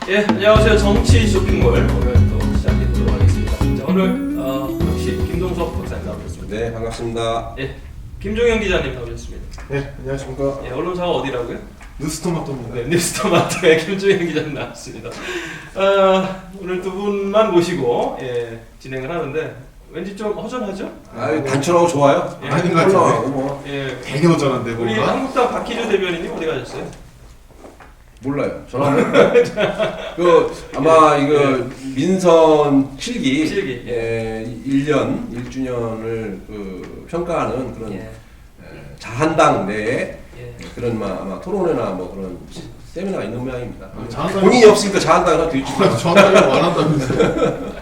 예, 안녕하세요. 정치 쇼핑몰 오늘 또 시작해 보도록 하겠습니다. 자, 오늘 역시 김동석 박사님 나오셨습니다. 네, 반갑습니다. 예, 김종현 기자님 나오셨습니다. 네, 안녕하십니까. 예, 언론사가 어디라고요? 뉴스토마토입니다. 네, 뉴스토마토의 김종현 기자님 나왔습니다. 오늘 두 분만 모시고 진행을 하는데 왠지 좀 허전하죠? 단촐하고 좋아요. 예, 아닌 것 같아요. 뭐 예, 되게 허전한데 우리 뭔가. 한국당 박희주 대변인님 어디 가셨어요? 몰라요. 전화는 아마 이거 민선 7기, 칠기. 1년 1주년을 평가하는 그런 예. 자한당 내에 예. 그런 아마 토론회나 뭐 그런 세미나가 있는 모양입니다. 자한당이- 본인이 없으니까 자한당을 뒤집어 저한테 말한다면서요.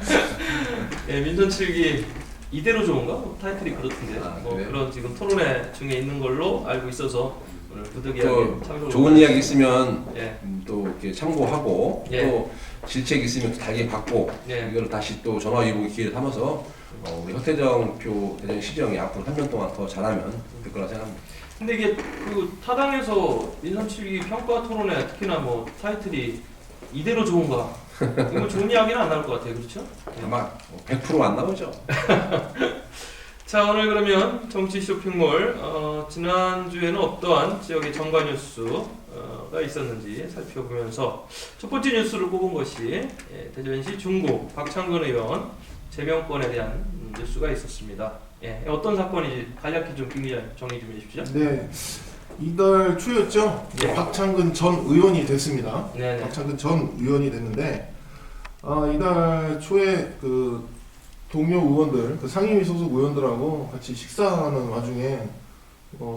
예, 민선 7기 이대로 좋은가? 뭐 타이틀이 그렇던데. 뭐 그래요? 그런 지금 토론회 중에 있는 걸로 알고 있어서 오늘 부득이하게 참석을 좋은 이야기 있으면 예. 또 이렇게 참고하고 예. 또 질책 있으면 또 달게 받고 예. 이걸 다시 또 전화위복의 기회를 삼아서 우리 허태정 표 대전 시정이 앞으로 3년 동안 더 잘하면 될 거라 생각합니다. 근데 이게 그 타당에서 민선 7기 평가 토론회 특히나 뭐 타이틀이 이대로 좋은가? 이거 좋은 이야기는 안 나올 것 같아요. 그렇죠? 아마 100%안 나오죠. 자, 오늘 그러면 정치 쇼핑몰 지난주에는 어떠한 지역의 정가 뉴스가 있었는지 살펴보면서 첫 번째 뉴스를 꼽은 것이 대전시 중구 박창근 의원 제명권에 대한 뉴스가 있었습니다. 예, 어떤 사건인지 간략히 좀 김 기자님 정리 좀 해주십시오. 네, 이달 초였죠. 네. 박창근 전 의원이 됐습니다. 네네. 박창근 전 의원이 됐는데 이달 초에 그 동료 의원들, 그 상임위 소속 의원들하고 같이 식사하는 와중에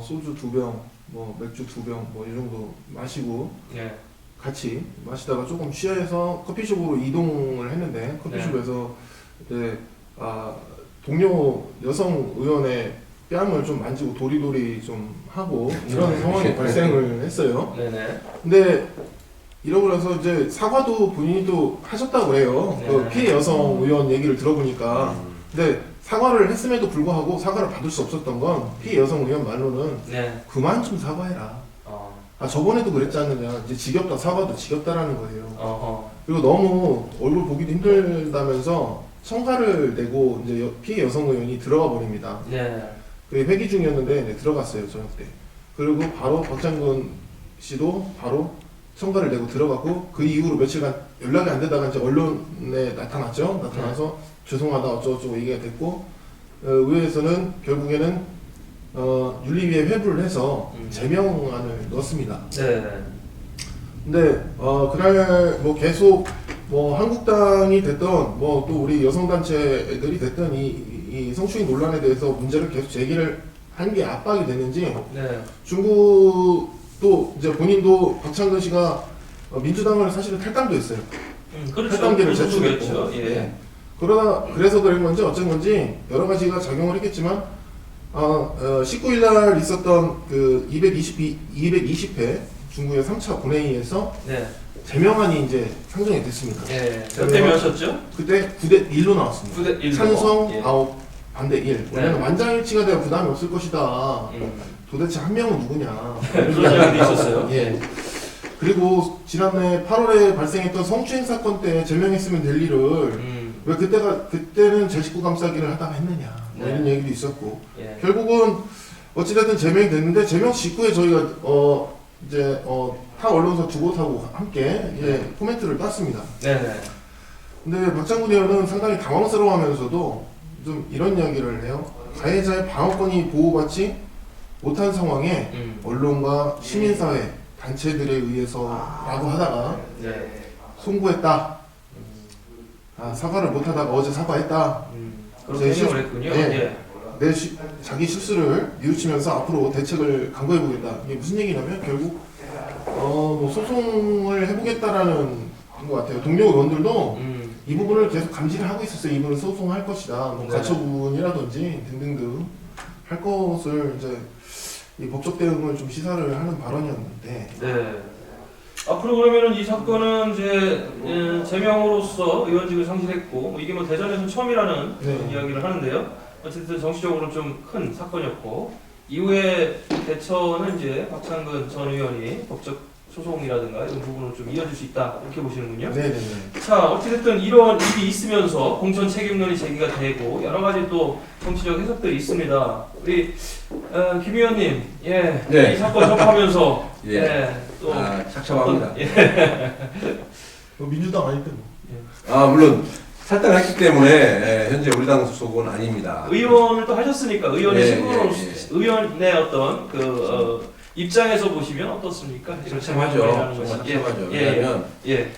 소주 2병, 뭐 맥주 2병, 뭐 이 정도 마시고 예. 같이 마시다가 조금 취해서 커피숍으로 이동을 했는데 커피숍에서 이제 동료 여성 의원의 뺨을 좀 만지고 도리도리 좀 하고 이런 상황이 발생을 했어요. 네네. 근데 이러고 나서 이제 사과도 본인이 또 하셨다고 해요. 네. 그 피해 여성 의원 얘기를 들어보니까. 근데 사과를 했음에도 불구하고 사과를 받을 수 없었던 건 피해 여성 의원 말로는 네. 그만 좀 사과해라. 저번에도 그랬지 않느냐. 이제 지겹다, 사과도 지겹다라는 거예요. 어허. 그리고 너무 얼굴 보기도 힘들다면서 성과를 내고 이제 피해 여성 의원이 들어가 버립니다. 네. 그 회기 중이었는데 이제 들어갔어요, 저녁 때. 그리고 바로 박장근 씨도 바로 성과를 내고 들어갔고 그 이후로 며칠간 연락이 안 되다가 이제 언론에 나타났죠. 나타나서 죄송하다 어쩌고저쩌고 얘기가 됐고 의회에서는 결국에는 윤리위에 회부를 해서 제명안을 넣었습니다. 네. 근데 그날 뭐 계속 뭐 한국당이 됐던 뭐 또 우리 여성단체들이 됐던 이 성추행 논란에 대해서 문제를 계속 제기를 한 게 압박이 됐는지 네. 중국도 이제 본인도 박창근 씨가 민주당을 사실은 탈당도 했어요. 그렇죠. 탈당계를 그렇죠. 제출했고. 예. 네. 그래서 그런 건지 어쩐 건지 여러 가지가 작용을 했겠지만 19일 날 있었던 그 220회 중국의 3차 본회의에서 네. 제명안이 이제 상정이 됐습니다. 예. 몇대 몇이었죠? 그때 9대 1로 나왔습니다. 9대 1. 찬성 예. 9, 반대 1. 원래는 만장일치가 돼야 부담이 없을 것이다. 도대체 한 명은 누구냐. 그런 이야기도 있었어요. 예. 그리고 지난해 8월에 발생했던 성추행 사건 때 제명했으면 될 일을 왜 그때는 제19 감싸기를 하다가 했느냐. 뭐 이런 얘기도 있었고. 예. 결국은 어찌됐든 제명이 됐는데 제명 직후에 저희가 이제 타 언론사 두 곳하고 함께 이제 코멘트를 땄습니다. 네네. 근데 박장군 의원은 상당히 당황스러워하면서도 좀 이런 이야기를 해요. 가해자의 방어권이 보호받지 못한 상황에 언론과 시민사회 단체들에 의해서라고 하다가 네. 송구했다. 사과를 못하다가 어제 사과했다. 그렇게 해석을 했군요. 네. 예. 자기 실수를 뉘우치면서 앞으로 대책을 강구해보겠다. 이게 무슨 얘기냐면 결국 뭐 소송을 해보겠다라는 것 같아요. 동료 의원들도 이 부분을 계속 감지를 하고 있었어요. 이 부분을 소송할 것이다. 뭐 네. 가처분이라든지 등등등 할 것을 이제 이 법적 대응을 좀 시사를 하는 발언이었는데. 네. 앞으로 그러면은 이 사건은 이제 제명으로서 의원직을 상실했고 뭐 이게 뭐 대전에서 처음이라는 네. 이야기를 하는데요. 어쨌든 정치적으로 좀 큰 사건이었고 이후에 대처는 이제 박창근 전 의원이 법적 소송이라든가 이런 부분을 좀 이어질 수 있다 이렇게 보시는군요. 네네네. 자, 어찌됐든 이런 일이 있으면서 공천 책임론이 제기가 되고 여러 가지 또 정치적 해석들이 있습니다. 우리 김 의원님, 예, 네. 이 사건 접하면서 예. 예, 또 착잡합니다. 민주당 아닐 때 뭐. 물론 탈당을 했기 때문에 현재 우리 당 소속은 아닙니다. 의원을 또 하셨으니까 의원의 예, 신분으로 예, 예. 의원의 어떤 입장에서 보시면 어떻습니까? 이런 참하죠. 생각을 하는 정말 것이. 참하죠. 예, 왜냐하면 예,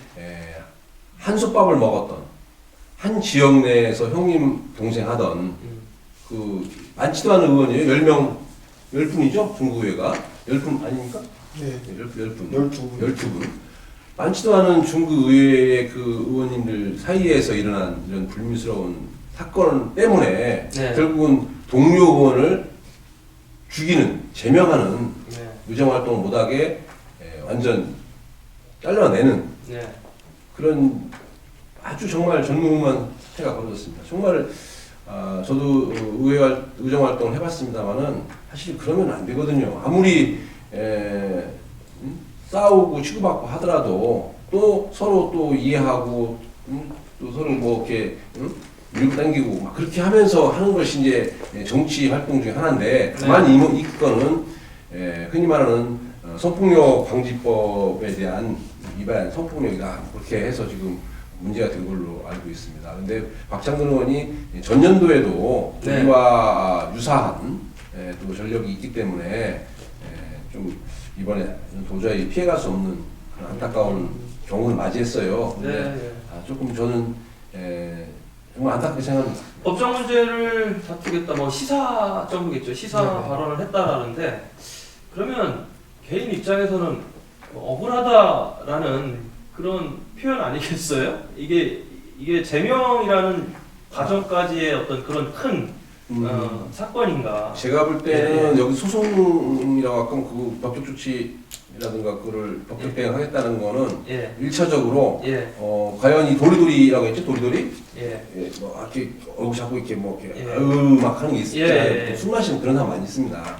한솥밥을 먹었던 한 지역 내에서 형님 동생 하던 그 많지도 않은 의원이에요. 10분이죠 중구의회가 10분 아닙니까? 네. 10분 12분. 많지도 않은 중구의회의 그 의원님들 사이에서 일어난 이런 불미스러운 사건 때문에 네. 결국은 동료 의원을 죽이는 제명하는 네, 의정활동을 못하게 완전 잘라내는 네, 그런 아주 정말 전무후무한 사태가 벌어졌습니다. 정말 저도 의정활동을 해봤습니다만은 사실 그러면 안 되거든요. 아무리 싸우고 치고받고 하더라도 또 서로 또 이해하고 또 서로 뭐 이렇게 밀고 당기고 막 그렇게 하면서 하는 것이 이제 정치 활동 중에 하나인데 다만 이 건은 흔히 말하는 성폭력 방지법에 대한 위반 성폭력이다 그렇게 해서 지금 문제가 된 걸로 알고 있습니다. 근데 박창근 의원이 전년도에도 네. 우리와 유사한 또 전력이 있기 때문에 좀 이번에 도저히 피해갈 수 없는 그런 안타까운 경우를 맞이했어요. 네, 근데 네. 조금 저는 정말 안타깝게 생각합니다. 법적 문제를 다투겠다, 뭐 시사 정도겠죠. 시사 네. 발언을 했다라는데 그러면 개인 입장에서는 억울하다라는 그런 표현 아니겠어요? 이게 제명이라는 과정까지의 어떤 그런 큰 사건인가? 제가 볼 때는 여기 소송이라고 아까 그 법적 조치라든가 그거를 법적 대응하겠다는 거는 예, 1차적으로 예, 과연 이 도리도리라고 했죠? 도리도리? 예, 뭐 이렇게 얼굴 잡고 이렇게 뭐 이렇게 예. 막 하는 게 있잖아요. 예, 예. 술 마시는 그런 사람 많이 있습니다.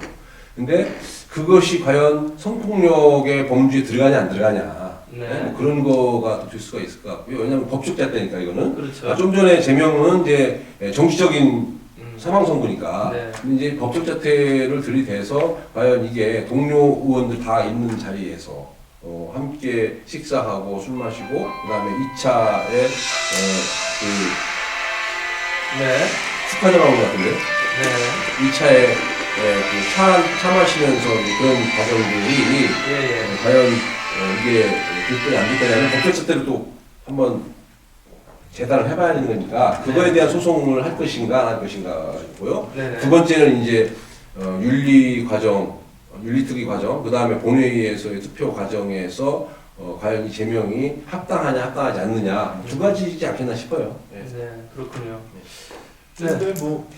근데 그것이 과연 성폭력의 범주에 들어가냐 안 들어가냐 네. 뭐 그런 거가 될 수가 있을 것 같고요. 왜냐하면 법적 잣대니까 이거는 그렇죠. 좀 전에 제명은 이제 정치적인 사망 선고니까 네. 근데 이제 법적 자태를 들이대서 과연 이게 동료 의원들 다 있는 자리에서 함께 식사하고 술 마시고 그다음에 2차에 네, 축하전 하는 것 같은데 네, 2차에 차 마시면서 그런 과정들이 예, 과연 이게 될 거냐 안 될 거냐는 법적 자태를 또 한번 재단을 해봐야 되는 거니까 그거에 네. 대한 소송을 할 것인가 안 할 것인가고요. 네, 네. 두 번째는 이제 윤리 과정, 윤리특위 과정, 그 다음에 본회의에서의 투표 과정에서 과연 이 제명이 합당하냐 합당하지 않느냐 두 가지이지 않겠나 싶어요. 네. 네, 그렇군요. 네, 근데 뭐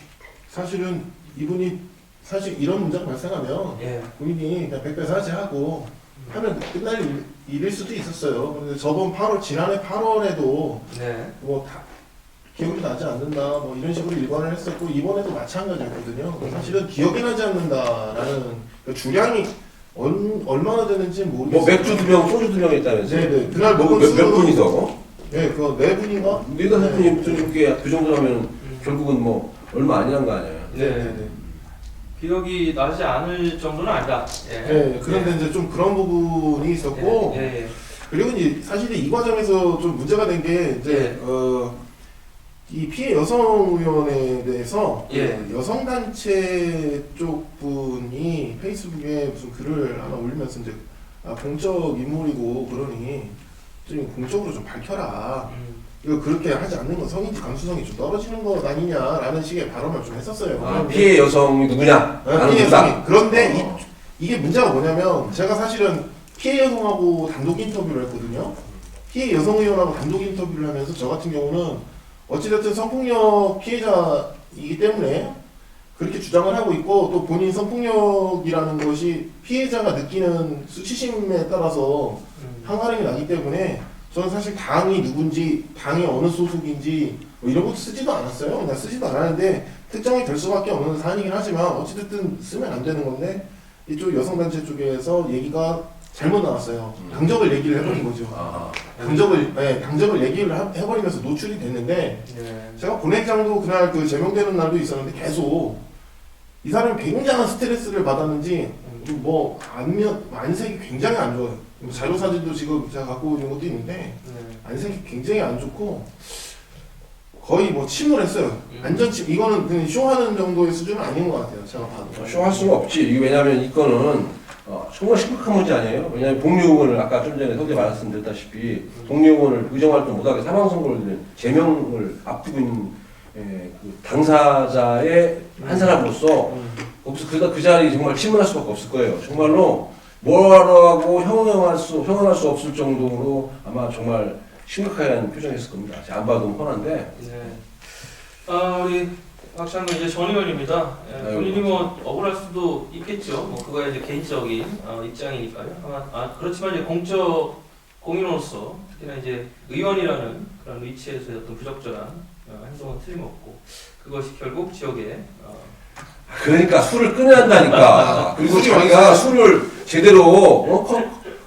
사실은 이분이 사실 이런 문제가 발생하면 예, 본인이 그냥 백배사지하고 하면 끝날 일일 수도 있었어요. 근데 지난해 8월에도 네, 뭐 다 기억이 나지 않는다 뭐 이런 식으로 일관을 했었고 이번에도 마찬가지였거든요. 사실은 기억이 나지 않는다라는 그 주량이 얼마나 되는지 모르겠어요. 뭐 맥주 2병, 소주 2병 했다면서요? 네네. 그날 뭐 먹은 몇 술은 분이서? 네, 그거 4분인가? 네가 선생님 이렇게 그 정도 하면 결국은 뭐 얼마 아니란 거 아니에요? 네네네. 기억이 나지 않을 정도는 아니다. 예. 네, 그런데 이제 좀 그런 부분이 있었고 예, 예, 그리고 이제 사실 이 과정에서 좀 문제가 된 게 이제 이 피해 여성 의원에 대해서 예. 그 여성 단체 쪽 분이 페이스북에 무슨 글을 하나 올리면서 이제 공적 인물이고 그러니 좀 공적으로 좀 밝혀라. 이거 그렇게 하지 않는 건 성인지 감수성이 좀 떨어지는 것 아니냐라는 식의 발언을 좀 했었어요. 피해 여성이 누구냐? 나는 피해 누구다. 여성이. 그런데 이게 문제가 뭐냐면 제가 사실은 피해 여성하고 단독 인터뷰를 했거든요. 피해 여성 의원하고 단독 인터뷰를 하면서 저 같은 경우는 어찌됐든 성폭력 피해자이기 때문에 그렇게 주장을 하고 있고 또 본인 성폭력이라는 것이 피해자가 느끼는 수치심에 따라서 항하령이 나기 때문에 저는 사실 당이 누군지 당이 어느 소속인지 뭐 이런 것도 쓰지도 않았어요. 그냥 쓰지도 않았는데 특정이 될 수밖에 없는 사안이긴 하지만 어찌됐든 쓰면 안 되는 건데 이쪽 여성단체 쪽에서 얘기가 잘못 나왔어요. 당적을 얘기를 해버린 거죠. 아, 당적을 얘기를 해버리면서 노출이 됐는데 네. 제가 본회의장도 그날 그 제명되는 날도 있었는데 계속 이 사람이 굉장한 스트레스를 받았는지 뭐 안색이 굉장히 안 좋아요. 뭐 자료 사진도 지금 제가 갖고 있는 것도 있는데 네. 안색이 굉장히 안 좋고 거의 뭐 침울했어요. 완전 이거는 그냥 쇼하는 정도의 수준은 아닌 것 같아요. 제가 봐도. 쇼할 수가 없지. 이게 왜냐하면 이 건은 정말 심각한 문제 아니에요. 왜냐하면 복리의원을 아까 좀 전에 소개 말씀드렸다시피 복리의원을 의정활동 못하게 사망선고를 내는 제명을 앞두고 있는 그 당사자의 한 사람으로서 거기서 그 자리 정말 침몰할 수밖에 없을 거예요. 정말로 뭐라고 형용할 수 없을 정도로 아마 정말 심각한 표정이었을 겁니다. 제가 안 봐도 뻔한데. 네. 우리 박 장관 이제 전 의원입니다. 예, 본인이 뭐 억울할 수도 있겠죠. 뭐 그거야 이제 개인적인 입장이니까요. 그렇지만 이제 공적 공인으로서 특히나 이제 의원이라는 그런 위치에서의 어떤 부적절한 행동은 틀림없고 그것이 결국 지역에 그러니까 술을 끊어야 한다니까. 그리고 자기가 술을 제대로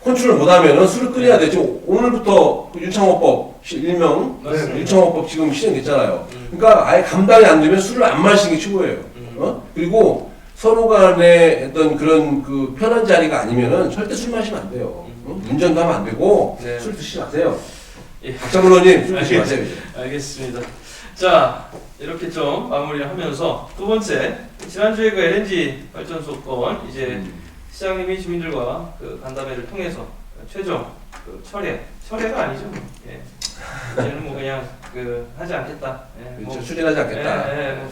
컨트롤 못하면 술을 끊어야 돼. 지금 오늘부터 윤창호법 일명 맞습니다. 윤창호법 지금 시행됐잖아요. 그러니까 아예 감당이 안 되면 술을 안 마시는 게 최고예요. 그리고 서로 간에 어떤 그런 그 편한 자리가 아니면은 절대 술 마시면 안 돼요. 운전도 하면 안 되고 네. 술 드시지 마세요. 예. 박장 의원님 술 드시지 마세요. 이제. 알겠습니다. 자, 이렇게 좀 마무리를 하면서 두 번째, 지난주에 그 LNG 발전소 건 이제 시장님이 주민들과 그 간담회를 통해서 최종 그 철회가 아니죠. 예. 이제는 뭐 그냥 그 하지 않겠다. 예. 그렇죠. 추진하지 않겠다. 뭐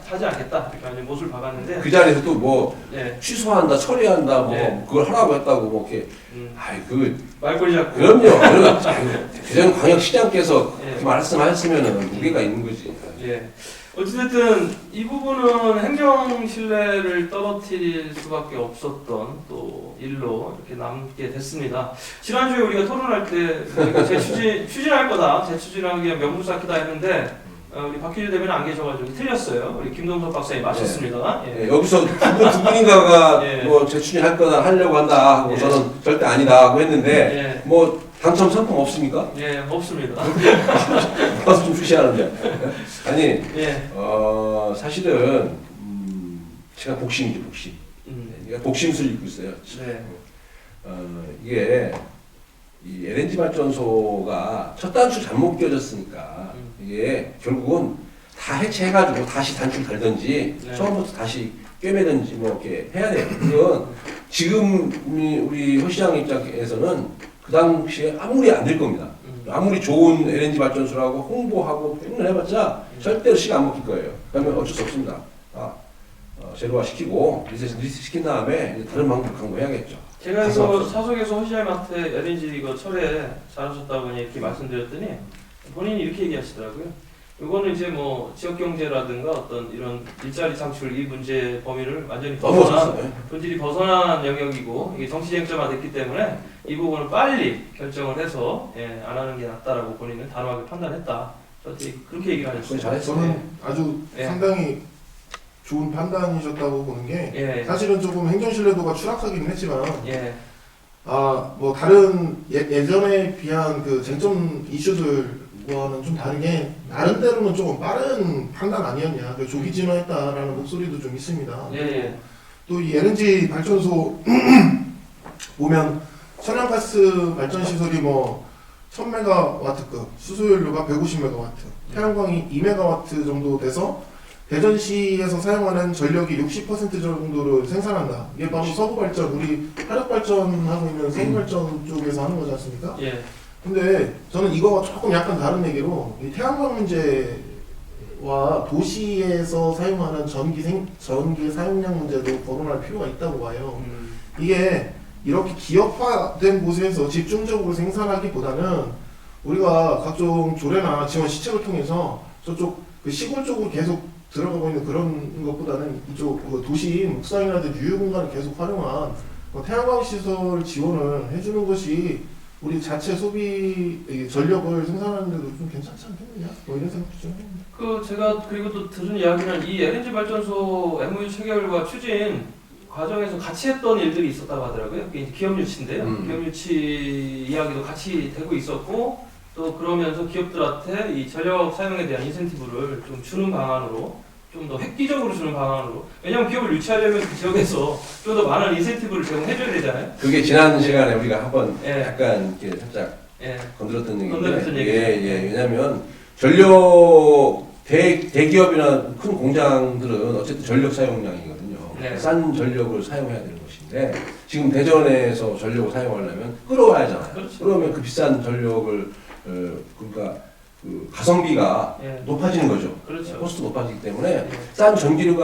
하지 않겠다. 이렇게 완전 못을 박았는데. 그 자리에서 또 뭐 예. 취소한다, 처리한다, 뭐 네. 그걸 하라고 했다고 뭐 이렇게. 아이 그 말꼬리 잡고. 그럼요. 대전광역시장께서 예. 그 말씀하셨으면은 무게가 있는 거지. 예. 어찌됐든 이 부분은 행정 신뢰를 떨어뜨릴 수밖에 없었던 또 일로 이렇게 남게 됐습니다. 지난주에 우리가 토론할 때 이거 추진할 거다, 재추진하기 위한 명분 쌓기다 했는데 우리 박희주 대변인 안 계셔가지고 틀렸어요. 우리 김동석 박사님 맞췄습니다. 예. 예, 여기서 두 분인가가 예. 뭐 재추진할 거다 하려고 한다 하고 예. 저는 절대 아니다 하고 했는데 예. 뭐 당첨 상품 없습니까? 예, 없습니다. 가서 좀 주시하는데 아니 예. 사실은 제가 복심이죠 복심. 제가 복심술 입고 있어요. 네. 이게 이 LNG 발전소가 첫 단추 잘못 껴졌으니까 이게 결국은 다 해체해가지고 다시 단추를 달든지 네. 처음부터 다시 꿰매든지 뭐 이렇게 해야 돼요. 그건 지금 우리 허 시장 입장에서는 그 당시에 아무리 안 될 겁니다. 아무리 좋은 LNG 발전소라고 홍보하고 맨날 해봤자 절대로 시간 안 먹힐 거예요. 그러면 어쩔 수 없습니다. 제로화 시키고 리셋 시킨 다음에 이제 다른 방법 강구해야겠죠. 제가 이거 사석에서 허시장님한테 LNG 이거 철회 잘하셨다고 이렇게 말씀드렸더니 본인이 이렇게 얘기하시더라고요. 이거는 이제 뭐 지역 경제라든가 어떤 이런 일자리 창출 이 문제 범위를 완전히 본질이 벗어난 영역이고 이게 정치 쟁점화됐기 때문에 이 부분을 빨리 결정을 해서 안 하는 게 낫다라고 본인은 단호하게 판단했다. 저한테 그렇게 얘기를 하셨어요. 잘했어요. 저는 아주 상당히 좋은 판단이셨다고 보는 게 사실은 조금 행정신뢰도가 추락하기는 했지만 뭐 다른 예전에 비한 그 쟁점 이슈들과는 좀 다르게 나름대로는 조금 빠른 판단 아니었냐, 조기 진화했다라는 목소리도 좀 있습니다. 또 이 LNG 발전소 보면 천연가스 발전 시설이 뭐 1000메가와트급, 수소연료가 150메가와트, 태양광이 2메가와트 정도 돼서 대전시에서 사용하는 전력이 60% 정도를 생산한다. 이게 바로 서부발전, 우리 화력발전하고 있는 서부발전 쪽에서 하는 거지 않습니까? 근데 저는 이거와 조금 약간 다른 얘기로 이 태양광 문제와 도시에서 사용하는 전기 사용량 문제도 거론할 필요가 있다고 봐요. 이게 이렇게 기업화된 곳에서 집중적으로 생산하기보다는 우리가 각종 조례나 지원 시책을 통해서 저쪽 그 시골 쪽으로 계속 들어가고 있는 그런 것보다는 이쪽 도시 묵상이라든지 유휴 공간을 계속 활용한 태양광 시설 지원을 해주는 것이 우리 자체 소비 전력을 생산하는 데도 좀 괜찮지 않겠느냐? 뭐 이런 생각도 좀 해봅니다. 제가 그리고 또 들은 이야기는 이 LNG 발전소 MOU 체결과 추진 과정에서 같이 했던 일들이 있었다고 하더라고요. 그게 이제 기업 유치인데요. 음. 기업 유치 이야기도 같이 되고 있었고 또 그러면서 기업들한테 이 전력 사용에 대한 인센티브를 좀 주는 방안으로 좀 더 획기적으로 주는 방안으로 왜냐하면 기업을 유치하려면 그 지역에서 좀 더 많은 인센티브를 제공해줘야 되잖아요. 그게 지난 시간에 우리가 한번 예. 약간 이렇게 살짝 예. 건드렸던 건드렸던 얘기인데, 얘기죠. 예, 왜냐하면 전력 대기업이나 큰 공장들은 어쨌든 전력 사용량이거든요. 네. 싼 전력을 사용해야 되는 것인데 지금 대전에서 전력을 사용하려면 끌어와야 하잖아요. 그렇죠. 그러면 그 비싼 전력을 그러니까 그 가성비가 예. 높아지는 거죠. 그렇죠. 코스트 높아지기 때문에 예. 싼 전기를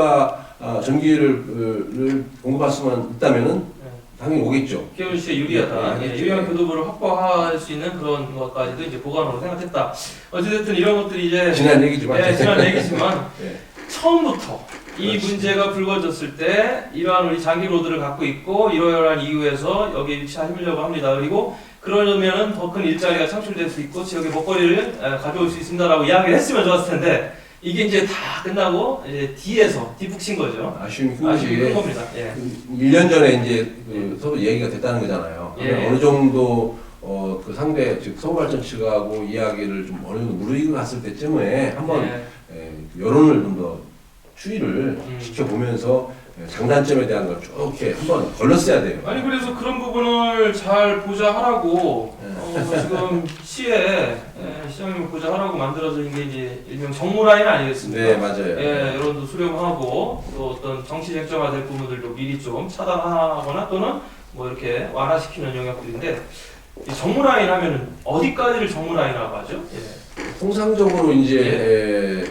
공급할 수만 있다면은 예. 당연히 오겠죠. 기업 유치에 유리하다. 예, 예, 유리한 교도부를 확보할 수 있는 그런 것까지도 이제 보관으로 생각했다. 어찌됐든 이런 것들이 이제 지난 얘기지만. 예, 지난 얘기지만 예. 처음부터 이 그렇지. 문제가 불거졌을 때 이러한 우리 장기 로드를 갖고 있고 이러한 이유에서 여기에 유치하려고 합니다. 그리고 그러려면은 더 큰 일자리가 창출될 수 있고 지역의 먹거리를 가져올 수 있습니다라고 이야기를 했으면 좋았을 텐데 이게 이제 다 끝나고 이제 뒤에서 뒷북친 거죠. 아쉬움이 큰 아쉬움이 큰 것이 겁니다. 예. 1년 전에 이제 그 서로 얘기가 됐다는 거잖아요. 예. 어느 정도 그 상대 즉 서울발전 측하고 이야기를 좀 어느 정도 무르익어 갔을 때쯤에 한번 예. 그 여론을 좀 더 추이를 음. 지켜보면서 장단점에 대한 걸 쭉 이렇게 한번 걸렀어야 돼요. 아니 그래서 그런 부분을 잘 보자 하라고 지금 시에 시장님 보자 하라고 만들어진 게 이제 일명 정무라인 아니겠습니까? 네, 맞아요. 예, 여론도 수렴하고 또 어떤 정치 쟁점화될 부분들도 미리 좀 차단하거나 또는 뭐 이렇게 완화시키는 영역들인데 이 정무라인 하면은 어디까지를 정무라인이라고 하죠? 예. 통상적으로 이제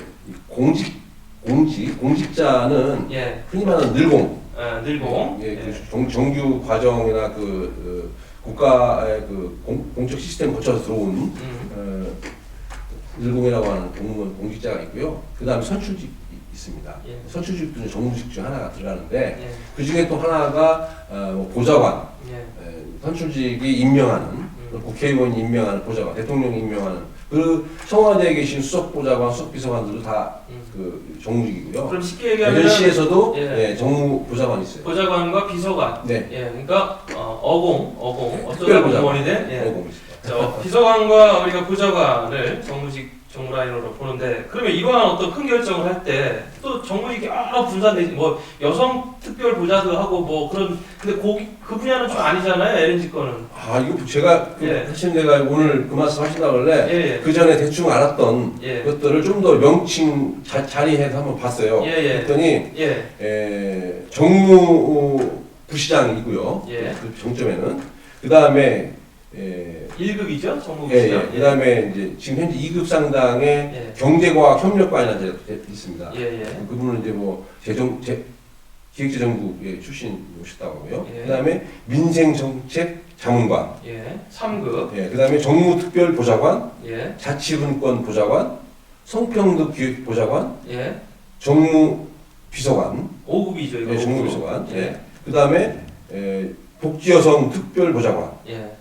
공직자는 예, 흔히 말하는 늘공, 늘공. 예, 그 정규 과정이나 국가의 공적 시스템 거쳐서 들어온 늘공이라고 하는 공직자가 있고요. 그 다음에 선출직 있습니다. 예. 선출직도 이제 정무직 중 하나가 들어가는데 예, 그 중에 또 하나가 보좌관, 예, 선출직이 임명하는 국회의원이 임명하는 보좌관, 대통령이 임명하는 그 청와대에 계신 수석 보좌관, 수석 비서관들도 다 그 정무직이고요. 그럼 쉽게 얘기하면 대전시에서도 예. 정무 보좌관이 있어요. 보좌관과 비서관. 네. 예, 그러니까 어쩌다 특별보좌관. 공무원이 된 예. 공무원이 있습니다. 비서관과 우리가 보좌관을 정무라인으로 보는데 그러면 이러한 어떤 큰 결정을 할 때 또 정무직이 여러 분산되지 뭐 여성 특별 보좌도 하고 뭐 그런 근데 그 분야는 좀 아니잖아요 LNG 거는. 이거 제가 예. 사실 내가 오늘 그 말씀 하신다 원래 예. 그 전에 대충 알았던 예. 것들을 좀 더 명칭 자리해서 한번 봤어요. 예. 그랬더니 예. 정무부시장이고요. 예. 그 정점에는 그 다음에 1급이죠 정무부시장. 그 다음에 이제 지금 현재 2급 상당의 예. 경제과학 협력관이라는 자리가 있습니다. 예. 그분은 이제 뭐 기획재정부의 출신이셨다고 하고요. 예. 그 다음에 민생정책 자문관, 예. 3급. 그 다음에 정무특별보좌관, 예. 자치분권보좌관, 성평등기획보좌관, 예. 정무비서관, 5급이죠 이거. 정무비서관, 예. 그 다음에 복지여성특별보좌관, 예.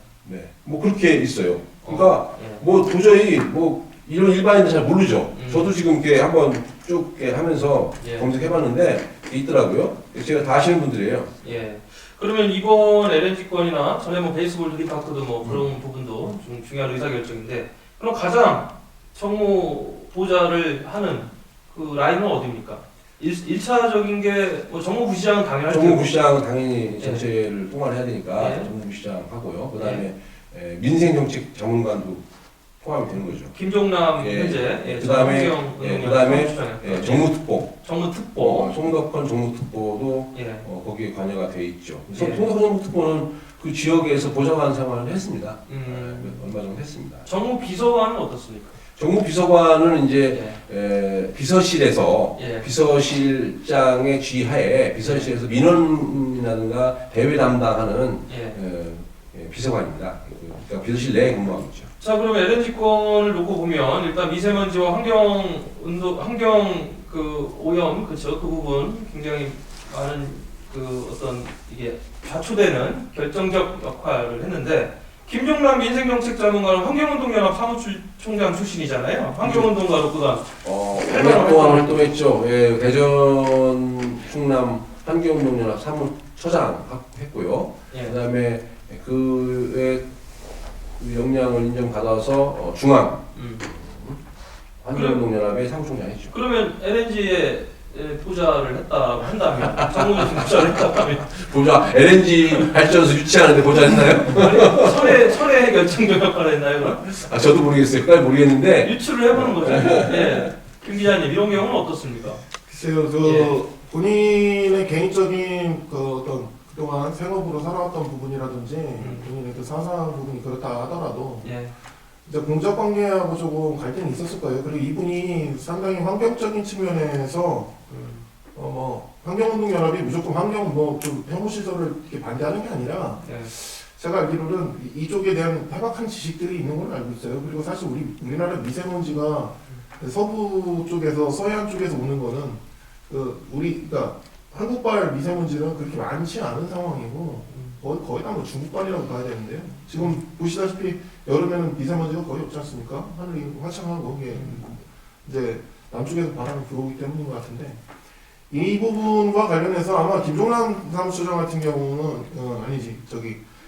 뭐 그렇게 있어요. 그러니까 예. 뭐 도저히 뭐 이런 일반인들 잘 모르죠. 음. 저도 지금 이렇게 한번 쭉 이렇게 하면서 예. 검색해봤는데 있더라고요. 제가 다 아시는 분들이에요. 예. 그러면 이번 LNG권이나 전에 뭐 베이스볼 리파크도 뭐 그런 부분도 좀 중요한 의사결정인데 그럼 가장 정무 보좌를 하는 그 라인은 어디입니까? 1차적인 게 뭐 정무부시장은 당연할 테고 정무부시장은 당연히 예. 전체를 통화를 해야 되니까 예. 정무부시장 하고요. 그 다음에 민생정책 자문관도 포함이 되는 거죠. 김종남 예. 현재 그다음에 그다음에 정무특보, 정무특보 송덕헌 정무특보도 예. 거기에 관여가 돼 있죠. 예. 송덕헌 정무특보는 그 지역에서 보좌관 생활을 했습니다. 얼마 정도 했습니다. 정무비서관은 어떻습니까? 정무비서관은 이제 예. 비서실에서 예. 비서실장의 지하에 비서실에서 민원이라든가 대외 담당하는 예. 비서관입니다. 그러니까 비서실 내에 근무하고 있죠. 자, 그럼 LNG권을 놓고 보면 일단 미세먼지와 환경 그 오염 그렇죠. 그 부분 굉장히 많은 그 어떤 이게 좌초되는 결정적 역할을 했는데 김종남 민생정책자문관은 환경운동연합 사무총장 출신이잖아요. 환경운동가로 그간 8년 동안 활동했죠. 예, 대전 충남 환경운동연합 처장 했고요. 예. 그다음에 그의 역량을 인정받아서 중앙 환경운동연합의 사무총장 했죠. 그러면 LNG에 보좌를 했다고 한다면 정무조수 보좌를 했다고 하면 보자 LNG 발전소 유치하는데 보좌했나요? 아니, 철회 결정적 역할을 했나요 그럼? 아 저도 모르겠어요. 그까지 모르겠는데 유출을 해보는 거죠. 예. 김 기자님 이런 경우는 어떻습니까? 글쎄요, 본인의 개인적인 그 어떤 그동안 생업으로 살아왔던 부분이라든지 본인의 그 사상 부분이 그렇다 하더라도 예. 이제 공적 관계하고 조금 갈등이 있었을 거예요. 그리고 이분이 상당히 환경적인 측면에서 환경운동연합이 무조건 그 폐허시설을 이렇게 반대하는 게 아니라 예. 제가 알기로는 이쪽에 대한 해박한 지식들이 있는 걸로 알고 있어요. 그리고 사실 우리나라 미세먼지가 서부 쪽에서 서해안 쪽에서 오는 거는 그러니까 한국발 미세먼지는 그렇게 많지 않은 상황이고 거의 다 뭐 중국발이라고 봐야 되는데요. 지금 보시다시피 여름에는 미세먼지가 거의 없지 않습니까? 하늘이 화창하고 이게 이제 남쪽에서 바람이 불어오기 때문인 것 같은데 이 부분과 관련해서 아마 김종남 사무처장 같은 경우는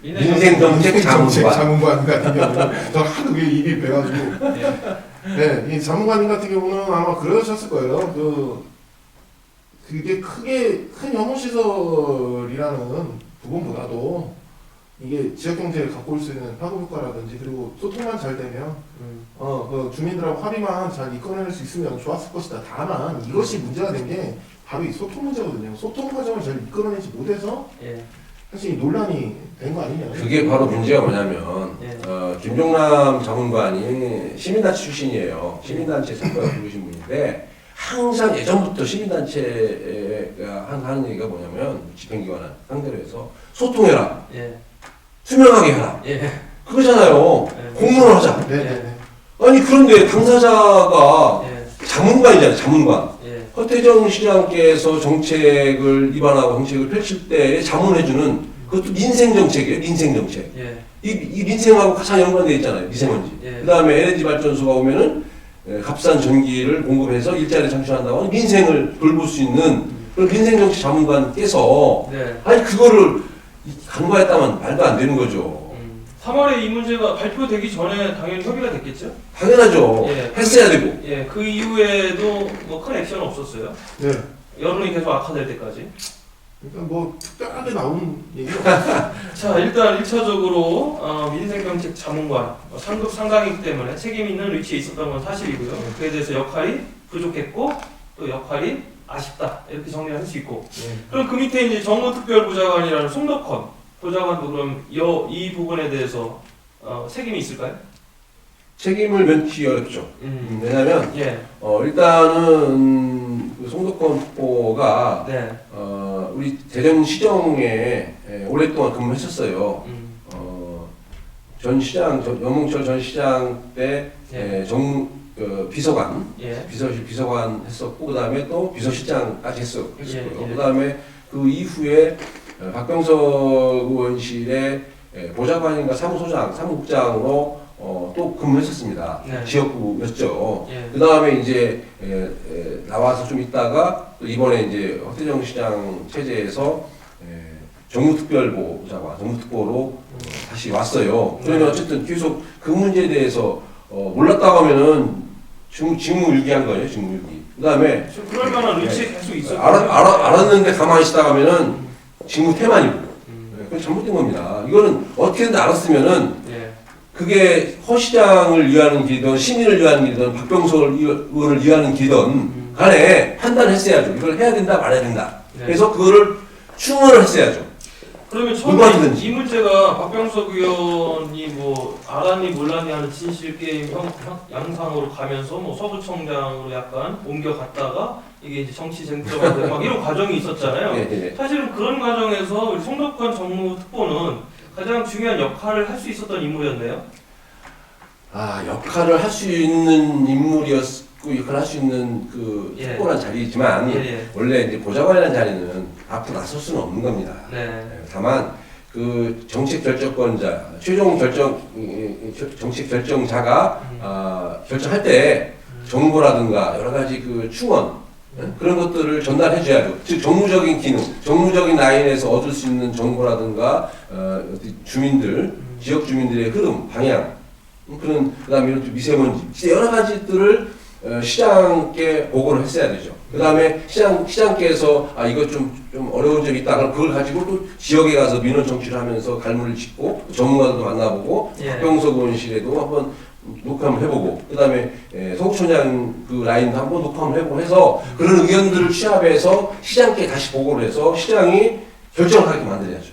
민생정책 자문관 같은 경우는 저 하도 왜 입이 배가지고 네, 이 자문관님 같은 경우는 아마 그러셨을 거예요. 그게 큰 혐오시설이라는 부분보다도 이게 지역경제를 갖고 올 수 있는 파급 효과라든지 그리고 소통만 잘 되면 주민들하고 합의만 잘 이끌어낼 수 있으면 좋았을 것이다. 다만 이것이 문제가 된 게 바로 이 소통 문제거든요. 소통 과정을 잘 이끌어내지 못해서 예. 사실 이 논란이 된 거 아니냐. 그게 바로 문제가 뭐냐면 예. 김종남 자문관이 시민단체 출신이에요. 시민단체 선거에 부르신 분인데 항상 예전부터 시민단체가 하는 얘기가 뭐냐면 집행기관 상대로 해서 소통해라. 예. 투명하게 해라. 예. 그거잖아요. 예. 공론을 하자. 네네네. 아니 그런데 당사자가 예. 자문관이잖아요. 자문관. 예. 허태정 시장께서 정책을 입안하고 정책을 펼칠 때 자문해주는 그것도 민생정책이에요. 민생정책. 예. 이 민생하고 가장 연관되어 있잖아요. 미세먼지. 예. 그 다음에 LNG 발전소가 오면은 값싼 전기를 공급해서 일자리 창출한다고 하는 민생을 돌볼 수 있는 그런 민생정책 자문관께서 네. 아니 그거를 간과했다면 말도 안 되는 거죠. 3월에 이 문제가 발표되기 전에 당연히 협의가 됐겠죠? 당연하죠. 예. 했어야 되고. 예. 그 이후에도 뭐 큰 액션은 없었어요. 네. 여론이 계속 악화될 때까지. 그러니까 뭐 특별하게 나온 얘기가 자, 일단 1차적으로 민생정책 자문관 상급 상당이기 때문에 책임 있는 위치에 있었던 건 사실이고요. 그에 대해서 역할이 부족했고 또 역할이 아쉽다 이렇게 정리를 할 수 있고. 그럼 그 밑에 이제 정무특별보좌관이라는 송덕헌 보좌관도 그럼 이 부분에 대해서 책임이 있을까요? 책임을 면치 어렵죠. 왜냐하면 예. 일단은 그 송덕헌 후보가 네. 우리 대전시정에 오랫동안 근무했었어요. 염홍철 전 시장 때 예. 비서관, 예. 비서실 비서관 했었고 그 다음에 또 비서실장까지 했었고요. 예. 그 다음에 그 이후에 박병석 의원실의 보좌관인가 사무소장, 사무국장으로 또 근무했었습니다. 네. 지역구였죠. 예. 그 다음에 이제 나와서 좀 있다가 또 이번에 이제 허태정 시장 체제에서 정무특별보좌관, 정무특보로 다시 왔어요. 그러면 어쨌든 계속 그 문제에 대해서 몰랐다고 하면은 직무유기한 거예요, 직무유기. 그 다음에 그럴 만한 의지에 계속 있었고. 알았는데 가만히 있다가 하면은 직무태만이고. 그건 잘못된 겁니다. 이거는 어떻게든 알았으면은 예. 그게 허 시장을 위하는 길이든 시민을 위하는 길이든 박병석 의원을 위하는 길이든 간에 판단했어야죠. 이걸 해야 된다 말아야 된다. 네. 그래서 그거를 충원을 했어야죠. 그러면 처음에 누구한테든지. 이 문제가 박병석 의원이 뭐 알았니 몰랐니 하는 진실 게임 양상으로 가면서 뭐 서구청장으로 약간 옮겨갔다가 이게 이제 정치 쟁점화 되고 막 이런 과정이 있었잖아요. 네. 사실은 그런 과정에서 우리 송덕헌 정무특보는 가장 중요한 역할을 할 수 있었던 인물이었네요. 역할을 할 수 있는 인물이었고 역할을 할 수 있는 그 예. 특보란 자리이지만 예. 원래 이제 보좌관이라는 자리는 앞으로 나설 수는 없는 겁니다. 네. 다만 그 정책 결정권자, 최종 정책 결정자가 결정할 때 정보라든가 여러 가지 그 충원 그런 것들을 전달해줘야죠. 즉 정무적인 기능, 정무적인 라인에서 얻을 수 있는 정보라든가 주민들, 지역 주민들의 흐름, 방향, 그다음에 이런 미세먼지, 여러 가지들을 시장께 보고를 했어야 되죠. 그다음에 시장께서 이거 좀 어려운 점이 있다. 그럼 그걸 가지고 또 지역에 가서 민원 정치를 하면서 갈무리를 짓고 전문가들도 만나보고 박병석 의원실에도 한번 녹화 한번 해보고 그다음에 서구청장 그 라인도 한번 녹화 한번 해보고 해서 그런 의견들을 취합해서 시장께 다시 보고를 해서 시장이 결정을 하게 만들어야죠.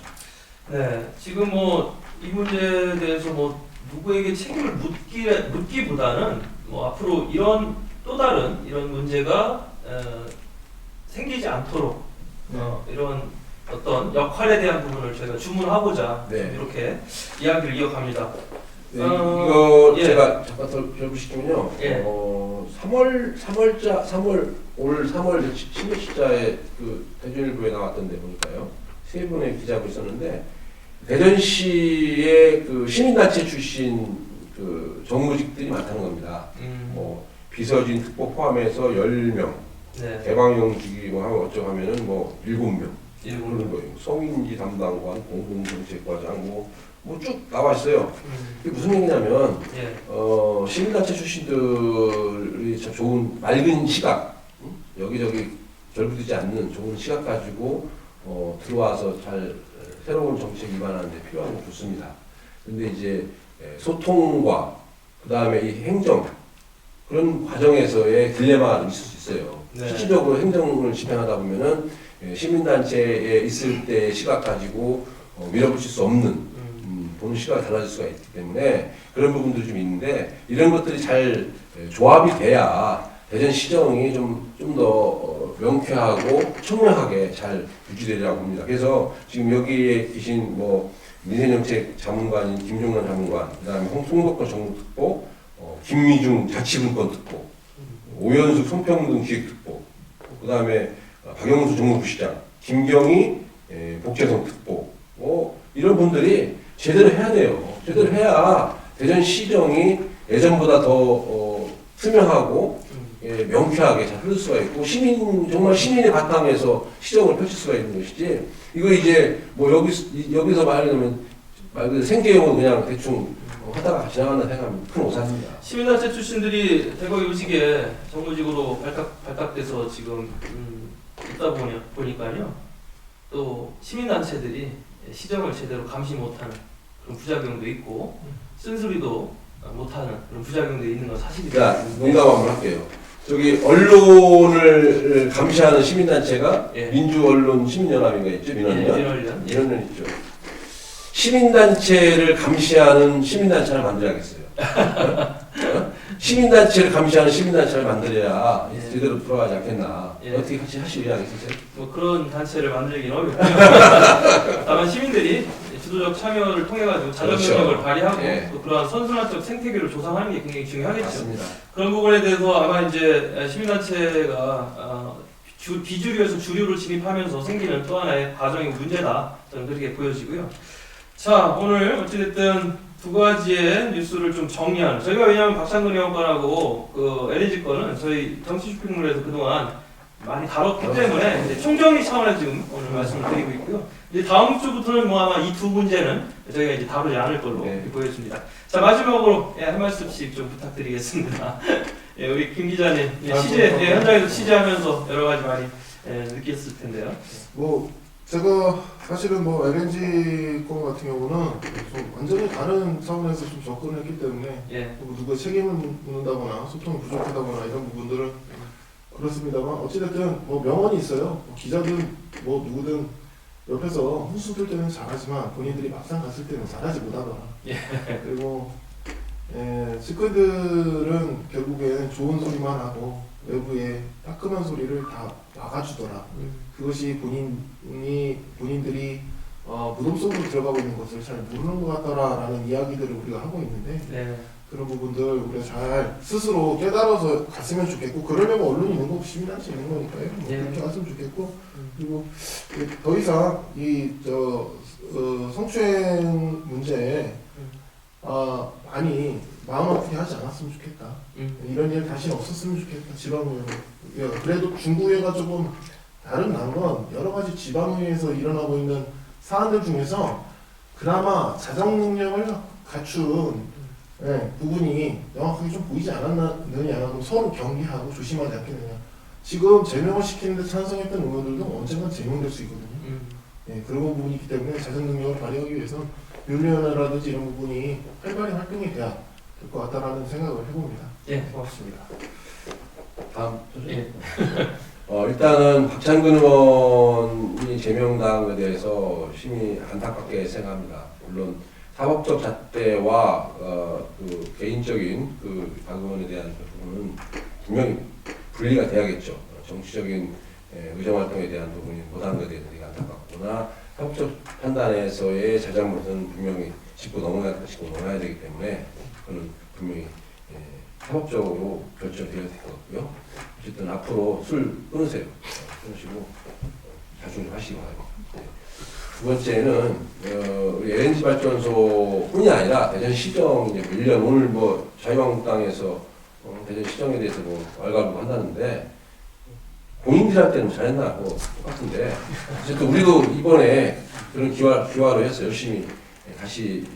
네, 지금 뭐 이 문제에 대해서 뭐 누구에게 책임을 묻기보다는 뭐 앞으로 이런 또 다른 이런 문제가 생기지 않도록 이런 어떤 역할에 대한 부분을 저희가 주문하고자 네. 이렇게 이야기를 이어갑니다. 네, 이거 예. 제가 잠깐 더 결부시키면요. 예. 3월 올 3월 10일자에 그 대전일보에 나왔던데 보니까요. 세 분의 기자분 있었는데 대전시의 그 시민단체 출신 그 정무직들이 많다는 겁니다. 뭐 비서진 특보 포함해서 10명, 네. 개방형 주기 뭐 하면 어쩌고 하면은 뭐 7명 일곱 그런 거예요. 성인지 담당관, 공공정책과장 뭐 쭉 나와 있어요. 이게 무슨 얘기냐면 예. 시민단체 출신들이 참 좋은 맑은 시각, 여기저기 결부되지 않는 좋은 시각 가지고 들어와서 잘 새로운 정책 위반하는 데 필요한 건 좋습니다. 근데 이제 소통과 그 다음에 이 행정 그런 과정에서의 딜레마가 있을 수 있어요. 네. 실질적으로 행정을 집행하다 보면은 시민단체에 있을 때 시각 가지고 밀어붙일 수 없는 보는 시각이 달라질 수가 있기 때문에 그런 부분들이 좀 있는데 이런 것들이 잘 조합이 돼야 대전시정이 좀 더 명쾌하고 청명하게 잘 유지되리라고 봅니다. 그래서 지금 여기에 계신 뭐 민생정책 자문관인 김종란 자문관, 그다음에 송덕권 정무특보, 김미중 자치분권특보, 오연숙 송평등 기획특보, 그다음에 박영수 정무부시장, 김경희 복재성 특보, 이런 분들이 제대로 해야 돼요. 제대로 해야 대전시정이 예전보다 더 투명하고 명쾌하게 잘 흐를 수가 있고 정말 시민의 바탕에서 시정을 펼칠 수가 있는 것이지 이거 이제 뭐 여기서 말하면 말 그대로 생계용으로 그냥 대충 하다가 지나간다 생각하면 큰 오산입니다. 시민단체 출신들이 대거 요직에 정무직으로 발탁돼서 지금 있다 보니까요. 또 시민단체들이 시정을 제대로 감시 못하는 그런 부작용도 있고 쓴소리도 못하는 그런 부작용도 있는 건 사실입니다. 자, 농담 한번 할게요. 저기 언론을 감시하는 시민단체가 예. 민주언론 시민연합인가 있죠? 민원연? 민원연. 예. 민원연 있죠. 시민단체를 감시하는 시민단체를 만들어야겠어요. 시민단체를 감시하는 시민단체를 만들어야 예. 제대로 돌아가지 않겠나. 예. 어떻게 같이 하실 의향 있으세요? 뭐 그런 단체를 만들긴 어렵고요. 다만 시민들이 주도적 참여를 통해 가지고 자정 그렇죠. 능력을 발휘하고 예. 또 그러한 선순환적 생태계를 조성하는 게 굉장히 중요하겠죠. 맞습니다. 그런 부분에 대해서 아마 이제 시민단체가 비주류에서 주류를 진입하면서 생기는 또 하나의 과정의 문제다. 저는 그렇게 보여지고요. 자, 오늘 어찌됐든 두 가지의 뉴스를 좀 정리하는, 저희가 왜냐하면 박창근 의원권하고 그 LG 거는 저희 정치 쇼핑몰에서 그동안 많이 다뤘기 때문에 이제 총정리 차원에서 지금 오늘 말씀을 드리고 있고요. 이제 다음 주부터는 뭐 아마 이 두 문제는 저희가 이제 다루지 않을 걸로 보여집니다. 자, 마지막으로 한 말씀씩 좀 부탁드리겠습니다. 우리 김 기자님 현장에서 취재하면서 여러 가지 많이 느꼈을 텐데요. 뭐 제가 사실은 뭐 LNG 건 같은 경우는 좀 완전히 다른 차원에서 좀 접근을 했기 때문에 뭐 누가 책임을 묻는다거나 소통이 부족하다거나 이런 부분들은 그렇습니다만 어찌됐든 뭐 명언이 있어요. 뭐 기자든 뭐 누구든 옆에서 훈수 둘 때는 잘하지만 본인들이 막상 갔을 때는 잘하지 못하더라. 그리고 측근들은 결국에는 좋은 소리만 하고 외부의 따끔한 소리를 다 막아주더라. 그것이 본인들이 무덤 속으로 들어가고 있는 것을 잘 모르는 것 같더라라는 이야기들을 우리가 하고 있는데 그런 부분들 우리가 잘 스스로 깨달아서 갔으면 좋겠고 그러려면 언론이 있는 거고 시민단체 있는 거니까요. 뭐 그렇게 갔으면 좋겠고 그리고 더 이상 이 성추행 문제에 많이 마음 아프게 하지 않았으면 좋겠다. 이런 일 다시 없었으면 좋겠다. 지방의원 그래도 중구회가 조금 다른 난 건 여러 가지 지방의회에서 일어나고 있는 사안들 중에서 그나마 자정 능력을 갖춘 부분이 명확하게 좀 보이지 않았느냐, 그럼 서로 경계하고 조심하지 않겠느냐. 지금 제명을 시키는데 찬성했던 의원들도 언젠간 제명될 수 있거든요. 그런 부분이 있기 때문에 자정 능력을 발휘하기 위해서는 윤리위원회라든지 이런 부분이 활발히 활동이 돼야 될 것 같다라는 생각을 해봅니다. 예, 고맙습니다. 다음 예. 일단은 박찬근 의원이 제명당한 것에 대해서 심히 안타깝게 생각합니다. 물론 사법적 잣대와 그 개인적인 박 의원에 대한 부분은 분명히 분리가 돼야겠죠. 정치적인 의정 활동에 대한 부분이 못한 것에 대해서 되게 안타깝구나. 사법적 판단에서의 자잘못은 분명히 짚고 넘어야 되기 때문에 그는 분명히 사법적으로 결정되어야 될 것 같고요. 어쨌든 앞으로 술 끊으세요. 끊으시고 자중 좀 하시기 바랍니다. 두 번째는 우리 LNG 발전소뿐이 아니라 대전 시정 이제 밀려 오늘 뭐 자유한국당에서 대전 시정에 대해서 뭐 왈가왈부 한다는데 본인들한테는 잘했나 뭐 똑같은데 어쨌든 우리도 이번에 그런 기화로 해서 열심히 다시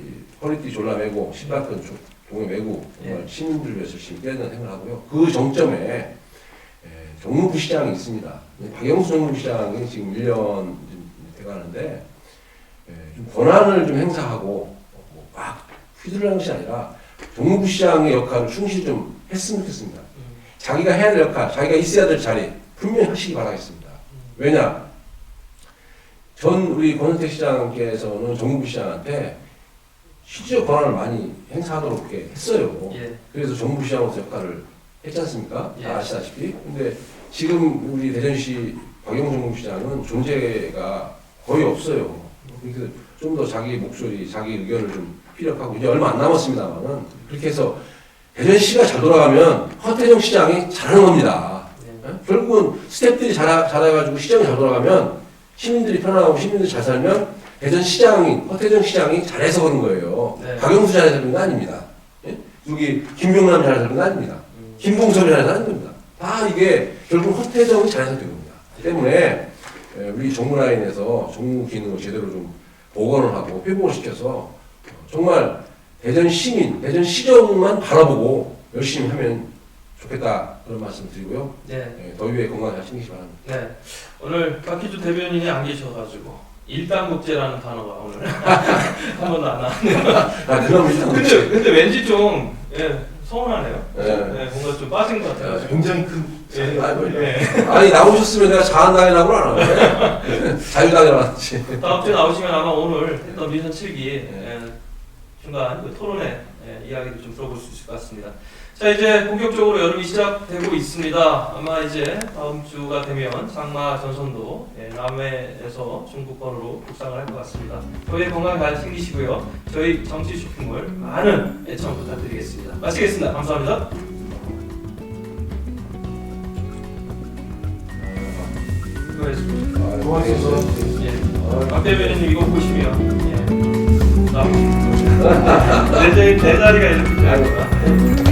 허리띠 졸라매고 신발끈 종에 매고 정말 시민들 위해서 열심히 뛰어야 된다는 생각을 하고요. 그 정점에 정무부 시장이 있습니다. 박영수 정무부 시장이 지금 1년 돼가는데 좀 권한을 좀 행사하고 막 휘둘러는 것이 아니라 정무부 시장의 역할을 충실히 좀 했으면 좋겠습니다. 자기가 해야 될 역할, 자기가 있어야 될 자리 분명히 하시기 바라겠습니다. 왜냐? 우리 권은택 시장께서는 정무부 시장한테 실질적 권한을 많이 행사하도록 이렇게 했어요. 예. 그래서 정무부 시장으로서 역할을 했지 않습니까? 예. 다 아시다시피. 근데 지금 우리 대전시 박영수 정무부 시장은 존재가 거의 없어요. 그래서 좀 더 자기 목소리, 자기 의견을 좀 피력하고 이제 얼마 안 남았습니다만은 그렇게 해서 대전시가 잘 돌아가면 허태정 시장이 잘하는 겁니다. 결국은 스태프들이 잘해가지고 시장이 잘 돌아가면 시민들이 편안하고 시민들이 잘 살면 허태정 시장이 잘해서 그런 거예요. 네. 박영수 잘해서 그런 거 아닙니다. 예? 여기 김병남 잘해서 그런 거 아닙니다. 김봉섭이 잘해서 하는 겁니다. 다 이게 결국 허태정이 잘해서 된 겁니다. 때문에 우리 정부 라인에서 정부 기능을 제대로 좀 복원을 하고 회복을 시켜서 정말 대전 시민, 대전 시정만 바라보고 열심히 하면 좋겠다 그런 말씀 드리고요. 네. 더위에 건강 잘 챙기시 바랍니다. 네. 오늘 박희주 대변인이 안 계셔가지고 일당국제라는 단어가 오늘 한 번도 안 나왔네요. 그럼 일단 근데 왠지 좀 서운하네요. 네. 뭔가 좀 빠진 것 같아요. 굉장히 큰 아니 나오셨으면 내가 자한당이라고 안 하는데 자유당이라고 하지. 다음 주에 나오시면 아마 오늘 했던 민선 7기 중간 그 토론회 이야기를 좀 들어볼 수 있을 것 같습니다. 자, 이제 본격적으로 여름이 시작되고 있습니다. 아마 이제 다음 주가 되면 장마 전선도 남해에서 중부권으로 북상을 할 것 같습니다. 저희 건강 잘 챙기시고요. 저희 정치 쇼핑몰 많은 애청 부탁드리겠습니다. 마치겠습니다. 감사합니다. 수고하셨습니다. 고맙습니다. 박 대변인님 이거 보시면 나오십니다. 내 자리가 이렇게 되는 거야.